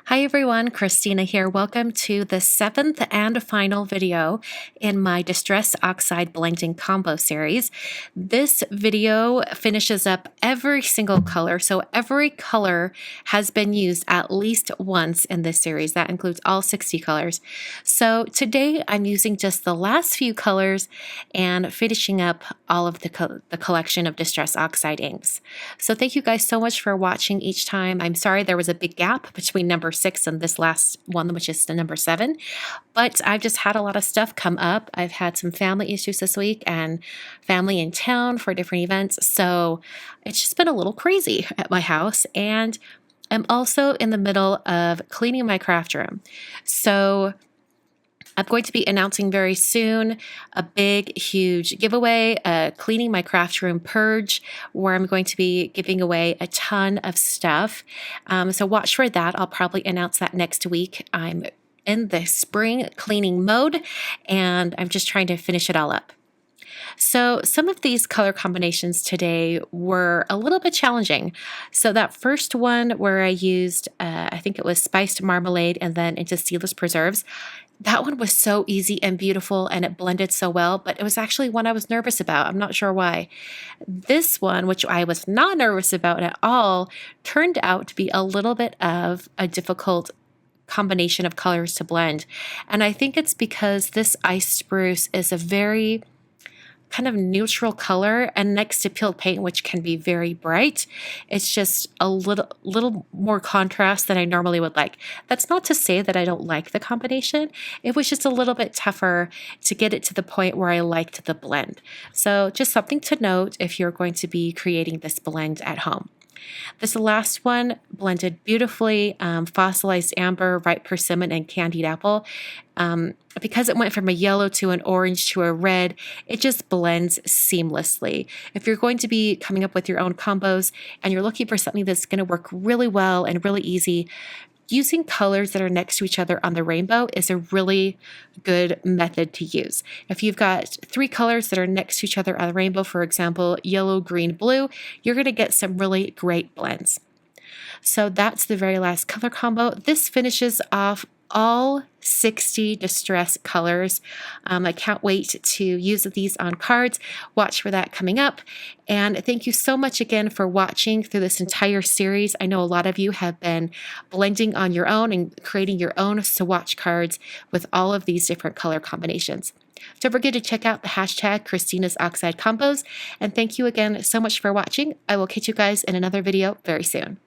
Hi everyone, Christina here. Welcome to the 7th and final video in my Distress Oxide blending combo series. This video finishes up every single color, so every color has been used at least once in this series. That includes all 60 colors. So today I'm using just the last few colors and finishing up all of the collection of Distress Oxide inks. So thank you guys so much for watching each time. I'm sorry there was a big gap between number 6 and this last one, which is the number 7. But I've just had a lot of stuff come up. I've had some family issues this week and family in town for different events. So it's just been a little crazy at my house. And I'm also in the middle of cleaning my craft room. So I'm going to be announcing very soon a big, huge giveaway, a Cleaning My Craft Room Purge, where I'm going to be giving away a ton of stuff. So watch for that. I'll probably announce that next week. I'm in the spring cleaning mode, and I'm just trying to finish it all up. So some of these color combinations today were a little bit challenging. So that first one where I used, I think it was spiced marmalade and then into seedless preserves, that one was so easy and beautiful and it blended so well, but it was actually one I was nervous about. I'm not sure why. This one, which I was not nervous about at all, turned out to be a little bit of a difficult combination of colors to blend. And I think it's because this ice spruce is a very kind of neutral color, and next to peeled paint, which can be very bright, it's just a little more contrast than I normally would like. That's not to say that I don't like the combination. It was just a little bit tougher to get it to the point where I liked the blend. So just something to note if you're going to be creating this blend at home. This last one blended beautifully, fossilized amber, ripe persimmon, and candied apple. Because it went from a yellow to an orange to a red, it just blends seamlessly. If you're going to be coming up with your own combos and you're looking for something that's going to work really well and really easy, using colors that are next to each other on the rainbow is a really good method to use. If you've got 3 colors that are next to each other on the rainbow, for example, yellow, green, blue, you're going to get some really great blends. So that's the very last color combo. This finishes off all 60 Distress colors. I can't wait to use these on cards. Watch for that coming up. And thank you so much again for watching through this entire series. I know a lot of you have been blending on your own and creating your own swatch cards with all of these different color combinations. Don't forget to check out the hashtag Christina's Oxide Combos. And thank you again so much for watching. I will catch you guys in another video very soon.